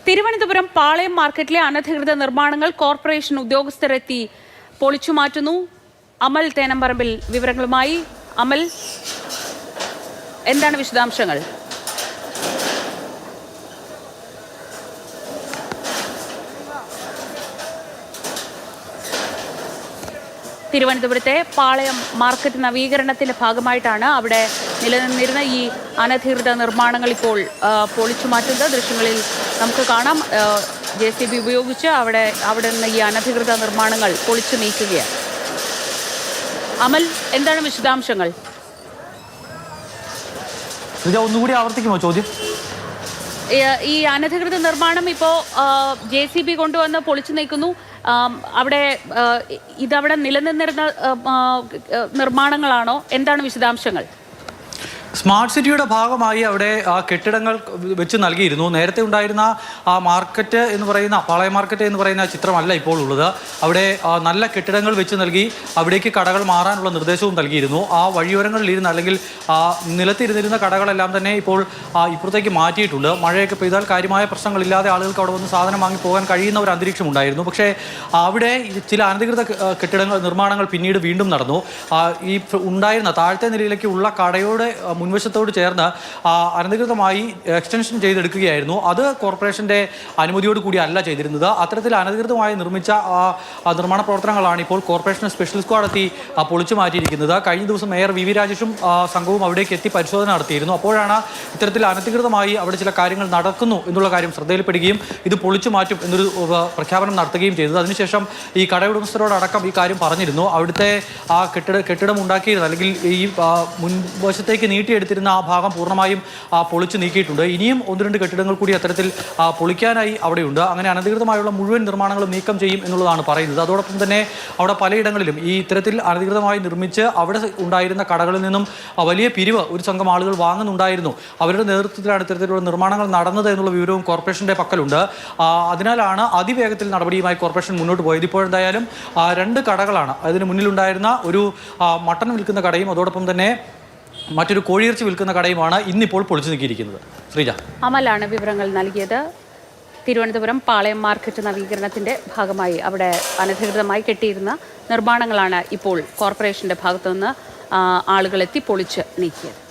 തിരുവനന്തപുരം പാളയം മാർക്കറ്റിലെ അനധികൃത നിർമ്മാണങ്ങൾ കോർപ്പറേഷൻ ഉദ്യോഗസ്ഥരെത്തി പൊളിച്ചു മാറ്റുന്നു. അമൽ തേനമ്പറമ്പിൽ വിവരങ്ങളുമായി. അമൽ, എന്താണ് വിശദാംശങ്ങൾ? തിരുവനന്തപുരത്തെ പാളയം മാർക്കറ്റ് നവീകരണത്തിന്റെ ഭാഗമായിട്ടാണ് അവിടെ നിലനിന്നിരുന്ന ഈ അനധികൃത നിർമ്മാണങ്ങൾ ഇപ്പോൾ പൊളിച്ചു മാറ്റുന്നത്. ദൃശ്യങ്ങളിൽ നമുക്ക് കാണാം. JCB ഉപയോഗിച്ച് അവിടെ നിന്ന് ഈ അനധികൃത നിർമ്മാണങ്ങൾ പൊളിച്ചു നീക്കുകയാണ്. അമൽ, എന്താണ് വിശദാംശങ്ങൾ? ഒന്നുകൂടി ആവർത്തിക്കുമോ ചോദ്യം? ഈ അനധികൃത നിർമ്മാണം ഇപ്പോൾ JCB കൊണ്ടുവന്ന് പൊളിച്ചു നീക്കുന്നു. അവിടെ ഇതവിടെ നിലനിന്നിരുന്ന നിർമ്മാണങ്ങളാണോ? എന്താണ് വിശദാംശങ്ങൾ? സ്മാർട്ട് സിറ്റിയുടെ ഭാഗമായി അവിടെ കെട്ടിടങ്ങൾ വെച്ച് നൽകിയിരുന്നു. നേരത്തെ ഉണ്ടായിരുന്ന ആ മാർക്കറ്റ് എന്ന് പറയുന്ന പാളയം മാർക്കറ്റ് എന്ന് പറയുന്ന ചിത്രമല്ല ഇപ്പോൾ ഉള്ളത്. അവിടെ നല്ല കെട്ടിടങ്ങൾ വെച്ച് നൽകി അവിടേക്ക് കടകൾ മാറാനുള്ള നിർദ്ദേശവും നൽകിയിരുന്നു. ആ വഴിയോരങ്ങളിലിരുന്ന അല്ലെങ്കിൽ നിലത്തിരുന്നിരുന്ന കടകളെല്ലാം തന്നെ ഇപ്പോൾ ഇപ്പുറത്തേക്ക് മാറ്റിയിട്ടുണ്ട്. മഴയൊക്കെ പെയ്താൽ കാര്യമായ പ്രശ്നങ്ങളില്ലാതെ ആളുകൾക്ക് അവിടെ വന്ന് സാധനം വാങ്ങി പോകാൻ കഴിയുന്ന ഒരു അന്തരീക്ഷം ഉണ്ടായിരുന്നു. പക്ഷേ അവിടെ ചില അനധികൃത കെട്ടിടങ്ങൾ നിർമ്മാണങ്ങൾ പിന്നീട് വീണ്ടും നടന്നു. ഈ ഉണ്ടായിരുന്ന താഴത്തെ നിലയിലേക്ക് ഉള്ള കടയുടെ മുൻവശത്തോട് ചേർന്ന് അനധികൃതമായി എക്സ്റ്റൻഷൻ ചെയ്തെടുക്കുകയായിരുന്നു. അത് കോർപ്പറേഷൻ്റെ അനുമതിയോട് കൂടി അല്ല ചെയ്തിരുന്നത്. അത്തരത്തിൽ അനധികൃതമായി നിർമ്മിച്ച നിർമ്മാണ പ്രവർത്തനങ്ങളാണ് ഇപ്പോൾ കോർപ്പറേഷൻ സ്പെഷ്യൽ സ്ക്വാഡ് എത്തി പൊളിച്ചു മാറ്റിയിരിക്കുന്നത്. കഴിഞ്ഞ ദിവസം മേയർ VV രാജേഷും സംഘവും അവിടേക്ക് എത്തി പരിശോധന നടത്തിയിരുന്നു. അപ്പോഴാണ് ഇത്തരത്തിൽ അനധികൃതമായി അവിടെ ചില കാര്യങ്ങൾ നടക്കുന്നു എന്നുള്ള കാര്യം ശ്രദ്ധയിൽപ്പെടുകയും ഇത് പൊളിച്ചു മാറ്റും എന്നൊരു പ്രഖ്യാപനം നടത്തുകയും ചെയ്തത്. അതിനുശേഷം ഈ കടയുടമസ്ഥരോടക്കം ഈ കാര്യം പറഞ്ഞിരുന്നു. അവിടുത്തെ ആ കെട്ടിടം ഉണ്ടാക്കിയിരുന്നത് അല്ലെങ്കിൽ ഈ മുൻവശത്തേക്ക് നീട്ടിയെടുത്തിരുന്ന ആ ഭാഗം പൂർണ്ണമായും പൊളിച്ചു നീക്കിയിട്ടുണ്ട്. ഇനിയും 1-2 കെട്ടിടങ്ങൾ കൂടി അത്തരത്തിൽ പൊളിക്കാനായി അവിടെയുണ്ട്. അങ്ങനെ അനധികൃതമായുള്ള മുഴുവൻ നിർമ്മാണങ്ങളും നീക്കം ചെയ്യും എന്നുള്ളതാണ് പറയുന്നത്. അതോടൊപ്പം തന്നെ അവിടെ പലയിടങ്ങളിലും ഈ ഇത്തരത്തിൽ അനധികൃതമായി നിർമ്മിച്ച് അവിടെ ഉണ്ടായിരുന്ന കടകളിൽ നിന്നും വലിയ പിരിവ് ഒരു സംഘം ആളുകൾ വാങ്ങുന്നുണ്ടായിരുന്നു. അവരുടെ നേതൃത്വത്തിലാണ് ഇത്തരത്തിലുള്ള നിർമ്മാണങ്ങൾ നടന്നത് എന്നുള്ള വിവരവും കോർപ്പറേഷൻ്റെ പക്കലുണ്ട്. അതിനാലാണ് അതിവേഗത്തിൽ നടപടിയുമായി കോർപ്പറേഷൻ മുന്നോട്ട് പോയത്. ഇപ്പോഴെന്തായാലും 2 കടകളാണ്. അതിന് മുന്നിലുണ്ടായിരുന്ന ഒരു മട്ടൺ വിൽക്കുന്ന കടയും അതോടൊപ്പം തന്നെ മറ്റൊരു കോഴിയിറച്ചി വിൽക്കുന്ന കടയുമാണ് ഇന്നിപ്പോൾ പൊളിച്ചു നീക്കിയിരിക്കുന്നത്. ശ്രീജ, അമലാണ് വിവരങ്ങൾ നൽകിയത്. തിരുവനന്തപുരം പാളയം മാർക്കറ്റ് നവീകരണത്തിന്റെ ഭാഗമായി അവിടെ അനധികൃതമായി കെട്ടിയിരുന്ന നിർമ്മാണങ്ങളാണ് ഇപ്പോൾ കോർപ്പറേഷന്റെ ഭാഗത്തുനിന്ന് ആളുകളെത്തി പൊളിച്ച് നീക്കിയത്.